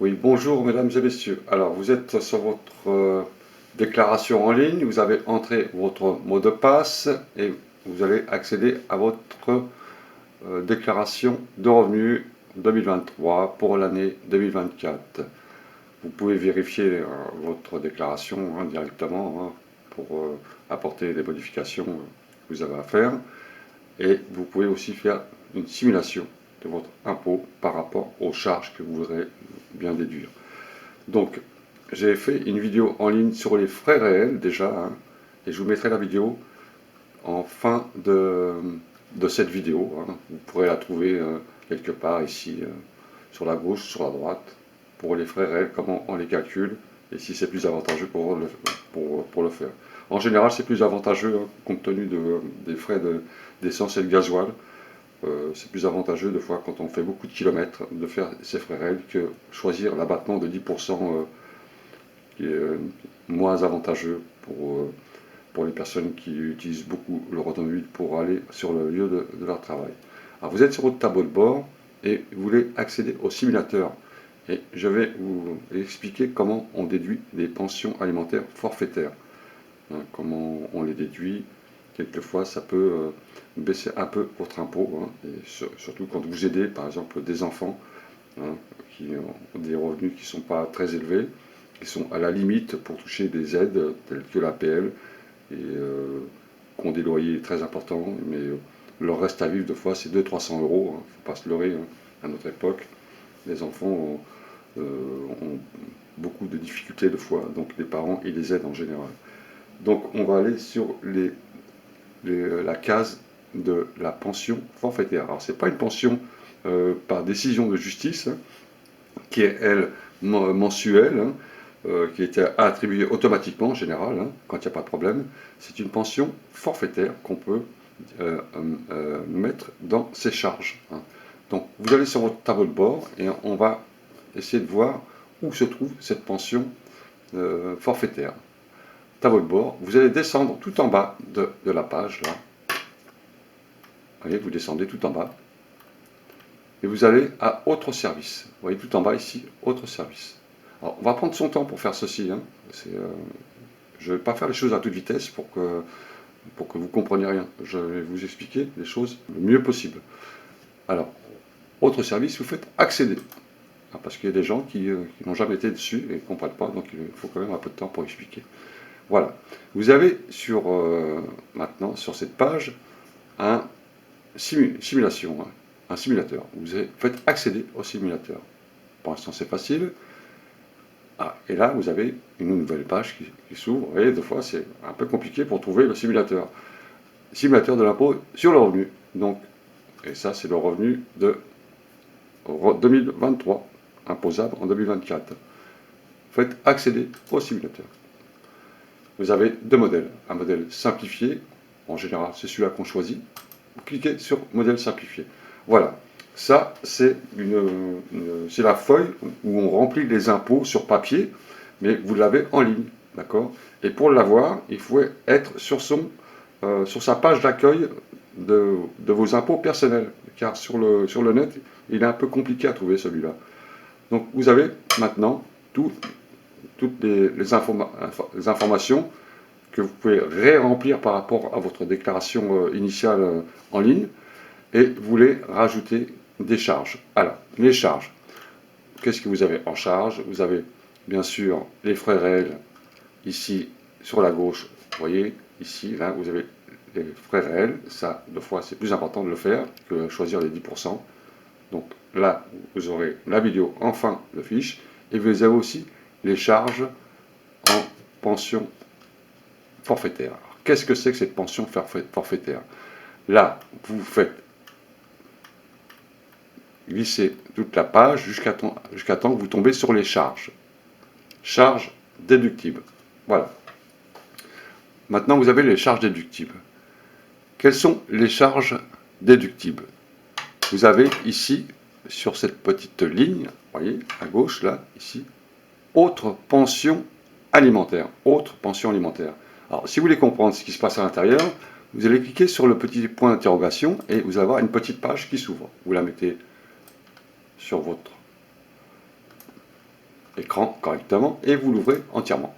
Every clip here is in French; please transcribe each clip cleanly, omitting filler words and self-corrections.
Oui, bonjour mesdames et messieurs. Alors, vous êtes sur votre déclaration en ligne, vous avez entré votre mot de passe et vous allez accéder à votre déclaration de revenus 2023 pour l'année 2024. Vous pouvez vérifier votre déclaration directement pour apporter les modifications que vous avez à faire. Et vous pouvez aussi faire une simulation de votre impôt par rapport aux charges que vous voudrez bien déduire. Donc, j'ai fait une vidéo en ligne sur les frais réels déjà, et je vous mettrai la vidéo en fin de cette vidéo. Vous pourrez la trouver quelque part ici, sur la gauche, sur la droite, pour les frais réels, comment on les calcule, et si c'est plus avantageux pour le faire. En général, c'est plus avantageux, compte tenu des frais d'essence et de gasoil. C'est plus avantageux, des fois, quand on fait beaucoup de kilomètres, de faire ces frais réels que choisir l'abattement de 10%, qui est moins avantageux pour les personnes qui utilisent beaucoup leur automobile pour aller sur le lieu de leur travail. Alors, vous êtes sur votre tableau de bord et vous voulez accéder au simulateur. Et je vais vous expliquer comment on déduit des pensions alimentaires forfaitaires. Comment on les déduit. Quelquefois, ça peut baisser un peu votre impôt, et surtout quand vous aidez, par exemple, des enfants qui ont des revenus qui ne sont pas très élevés, qui sont à la limite pour toucher des aides telles que l'APL, et qui ont des loyers très importants, mais leur reste à vivre, de fois, c'est 200-300 euros. Il ne faut pas se leurrer. À notre époque, les enfants ont beaucoup de difficultés, de fois, donc les parents et les aides en général. Donc, on va aller sur la case de la pension forfaitaire. Alors, ce n'est pas une pension par décision de justice, qui est, elle, mensuelle, qui est attribuée automatiquement en général, quand il n'y a pas de problème. C'est une pension forfaitaire qu'on peut mettre dans ses charges. Donc, vous allez sur votre tableau de bord et on va essayer de voir où se trouve cette pension forfaitaire. Tableau de bord, vous allez descendre tout en bas de la page, là. Vous voyez, vous descendez tout en bas. Et vous allez à Autres services. Vous voyez tout en bas ici, Autres services. Alors, on va prendre son temps pour faire ceci. Je ne vais pas faire les choses à toute vitesse pour que vous compreniez rien. Je vais vous expliquer les choses le mieux possible. Alors, Autres services, vous faites accéder. Parce qu'il y a des gens qui n'ont jamais été dessus et ne comprennent pas, donc il faut quand même un peu de temps pour expliquer. Voilà. Vous avez maintenant, sur cette page, un simulation, un simulateur. Vous faites accéder au simulateur. Pour l'instant, c'est facile. Et là, vous avez une nouvelle page qui s'ouvre. Vous voyez, des fois, c'est un peu compliqué pour trouver le simulateur. Simulateur de l'impôt sur le revenu. Donc, et ça, c'est le revenu de 2023, imposable en 2024. Faites accéder au simulateur. Vous avez deux modèles. Un modèle simplifié, en général, c'est celui-là qu'on choisit. Vous cliquez sur modèle simplifié. Voilà. Ça, c'est la feuille où on remplit les impôts sur papier, mais vous l'avez en ligne, d'accord? Et pour l'avoir, il faut être sur sa page d'accueil de vos impôts personnels, car sur le net, il est un peu compliqué à trouver celui-là. Donc, vous avez maintenant toutes les informations que vous pouvez ré-remplir par rapport à votre déclaration initiale en ligne, et vous voulez rajouter des charges. Alors, les charges, qu'est-ce que vous avez en charge? Vous avez bien sûr les frais réels ici sur la gauche. Vous voyez ici, là, vous avez les frais réels. Ça, deux fois, c'est plus important de le faire que choisir les 10%. Donc là, vous aurez la vidéo en fin de fiche, et vous avez aussi les charges en pension forfaitaire. Qu'est-ce que c'est que cette pension forfaitaire? Là, vous faites glisser toute la page jusqu'à temps que vous tombez sur les charges. Charges déductibles. Voilà. Maintenant, vous avez les charges déductibles. Quelles sont les charges déductibles? Vous avez ici, sur cette petite ligne, vous voyez, à gauche, là, ici, autre pension alimentaire. Autre pension alimentaire. Alors, si vous voulez comprendre ce qui se passe à l'intérieur, vous allez cliquer sur le petit point d'interrogation et vous allez avoir une petite page qui s'ouvre. Vous la mettez sur votre écran correctement et vous l'ouvrez entièrement.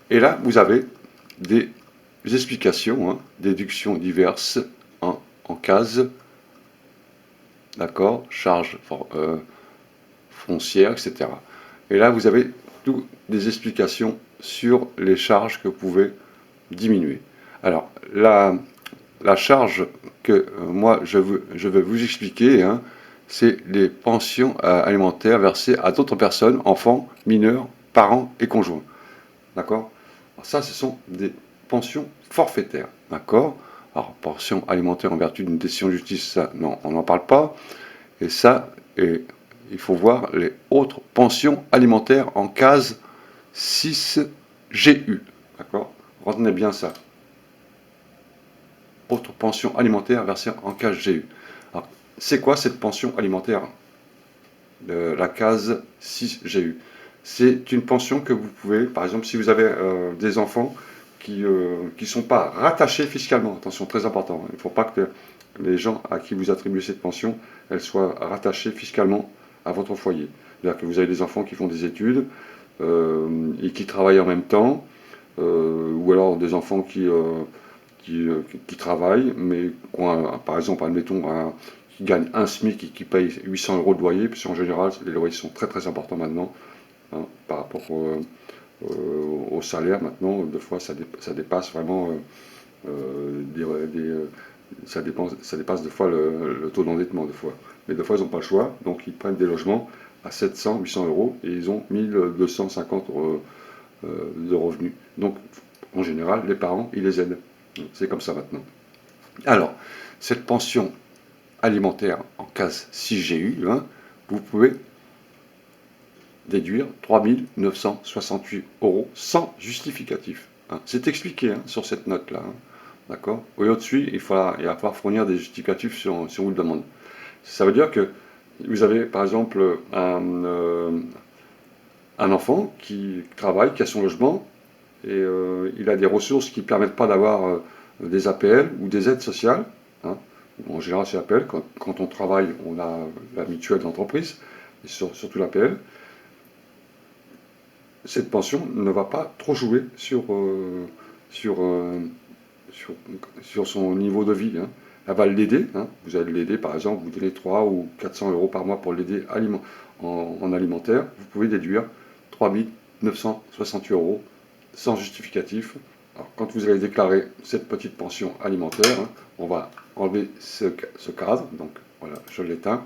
Et là, vous avez des explications, hein, déductions diverses en cases, d'accord, charges foncières, etc. Et là, vous avez toutes des explications sur les charges que vous pouvez diminuer. Alors, la charge que moi je vais vous expliquer, hein, c'est les pensions alimentaires versées à d'autres personnes, enfants, mineurs, parents et conjoints. D'accord? Ça, ce sont des pensions forfaitaires. D'accord? Alors, pension alimentaire en vertu d'une décision de justice, ça, non, on n'en parle pas. Et ça, il faut voir les autres pensions alimentaires en case 6GU. D'accord? Retenez bien ça. Autre pension alimentaire versée en case GU. Alors, c'est quoi cette pension alimentaire de la case 6GU? C'est une pension que vous pouvez, par exemple, si vous avez des enfants qui ne sont pas rattachés fiscalement, attention, très important, il ne faut pas que les gens à qui vous attribuez cette pension, elles soient rattachées fiscalement à votre foyer. C'est-à-dire que vous avez des enfants qui font des études et qui travaillent en même temps, ou alors des enfants qui travaillent, mais par exemple, admettons, qui gagnent un SMIC et qui payent 800 euros de loyer, puisque en général, les loyers sont très très importants maintenant, hein, par rapport au salaire maintenant. Deux fois, ça dépasse vraiment, ça dépasse deux fois le taux d'endettement, deux fois. Mais deux fois, ils n'ont pas le choix, donc ils prennent des logements à 700, 800 euros et ils ont 1250 de revenus. Donc, en général, les parents, ils les aident. C'est comme ça maintenant. Alors, cette pension alimentaire en case 6GU, hein, vous pouvez déduire 3 968 euros sans justificatif. Hein. C'est expliqué hein, sur cette note-là. Hein. D'accord? Au-dessus, il va falloir fournir des justificatifs si on vous le demande. Ça veut dire que vous avez, par exemple, un enfant qui travaille, qui a son logement, et il a des ressources qui ne permettent pas d'avoir des APL ou des aides sociales. Hein. En général, c'est APL. Quand on travaille, on a la mutuelle d'entreprise, et surtout l'APL. Cette pension ne va pas trop jouer sur son niveau de vie. Hein. Elle va l'aider. Hein. Vous allez l'aider, par exemple, vous donnez 3 ou 400 euros par mois pour l'aider en alimentaire. Vous pouvez déduire 3 968 euros sans justificatif. Alors, quand vous allez déclarer cette petite pension alimentaire, hein, on va enlever ce cadre. Donc voilà, je l'éteins.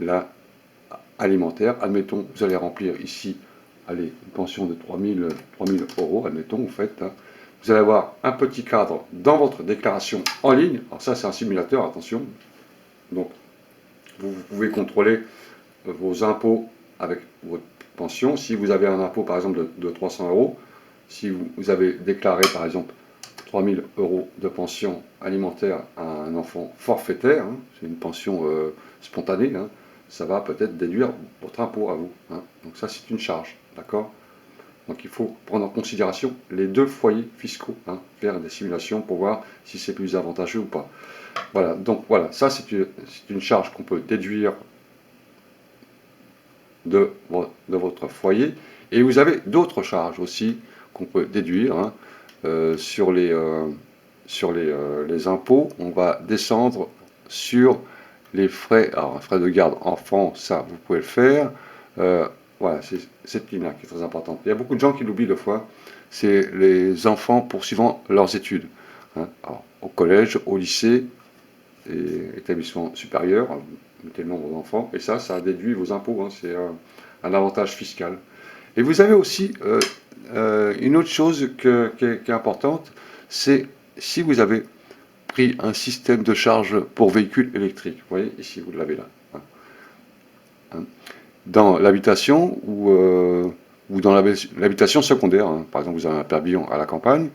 Là, alimentaire, admettons, vous allez remplir ici, allez, une pension de 3 000 euros, admettons, vous faites. Hein, vous allez avoir un petit cadre dans votre déclaration en ligne. Alors ça, c'est un simulateur, attention. Donc, vous pouvez contrôler vos impôts avec votre pension. Si vous avez un impôt, par exemple, de 300 euros, si vous avez déclaré, par exemple, 3 000 euros de pension alimentaire à un enfant forfaitaire, hein, c'est une pension spontanée, hein, ça va peut-être déduire votre impôt à vous. Hein. Donc ça, c'est une charge, d'accord? Donc il faut prendre en considération les deux foyers fiscaux, hein, faire des simulations pour voir si c'est plus avantageux ou pas. Voilà, donc voilà, ça c'est une charge qu'on peut déduire de votre foyer. Et vous avez d'autres charges aussi qu'on peut déduire. Hein, sur les impôts, on va descendre sur les frais, alors frais de garde enfant, ça vous pouvez le faire. Voilà, c'est cette ligne-là qui est très importante. Il y a beaucoup de gens qui l'oublient des fois, c'est les enfants poursuivant leurs études. Hein, alors, au collège, au lycée et établissement supérieur, vous mettez le nombre d'enfants, et ça déduit vos impôts, hein, c'est un avantage fiscal. Et vous avez aussi une autre chose qui est importante, c'est si vous avez pris un système de charge pour véhicules électriques. Vous voyez, ici, vous l'avez là. Hein. Dans l'habitation ou dans l'habitation secondaire, hein. Par exemple, vous avez un pavillon à la campagne,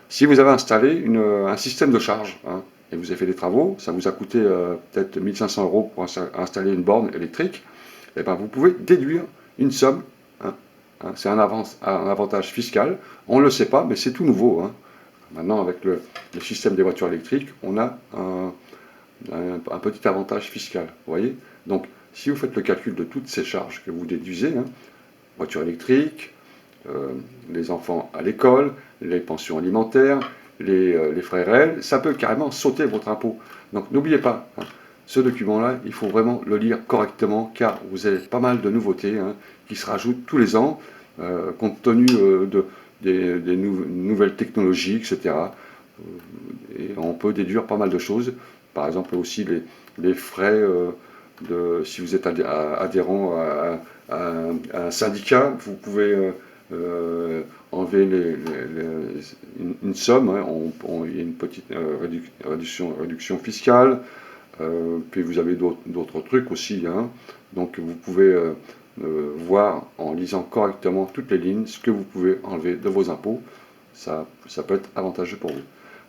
si vous avez installé un système de charge, hein, et vous avez fait des travaux, ça vous a coûté peut-être 1 500 euros pour installer une borne électrique, et ben vous pouvez déduire une somme. Hein. C'est un avantage fiscal. On ne le sait pas, mais c'est tout nouveau. Hein. Maintenant, avec le système des voitures électriques, on a un petit avantage fiscal. Vous voyez? Donc, si vous faites le calcul de toutes ces charges que vous déduisez, hein, voiture électrique, les enfants à l'école, les pensions alimentaires, les frais réels, ça peut carrément sauter votre impôt. Donc n'oubliez pas, hein, ce document-là, il faut vraiment le lire correctement car vous avez pas mal de nouveautés hein, qui se rajoutent tous les ans compte tenu des nouvelles technologies, etc. Et on peut déduire pas mal de choses. Par exemple aussi les frais si vous êtes adhérent à un syndicat, vous pouvez enlever une somme, hein, il y a une petite réduction fiscale, puis vous avez d'autres trucs aussi, hein, donc vous pouvez voir en lisant correctement toutes les lignes ce que vous pouvez enlever de vos impôts, ça peut être avantageux pour vous.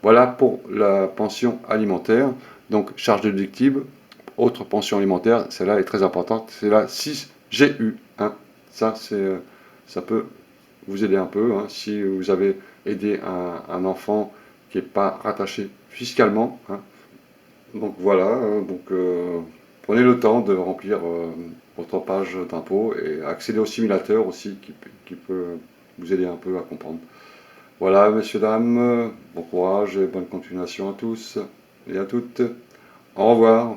Voilà pour la pension alimentaire, donc charge déductible, autre pension alimentaire, celle-là est très importante, c'est la 6GU, hein. Ça peut vous aider un peu, hein, si vous avez aidé un enfant qui n'est pas rattaché fiscalement, hein. Donc voilà, prenez le temps de remplir votre page d'impôt et accéder au simulateur aussi qui peut vous aider un peu à comprendre. Voilà, messieurs, dames, bon courage et bonne continuation à tous et à toutes. Au revoir.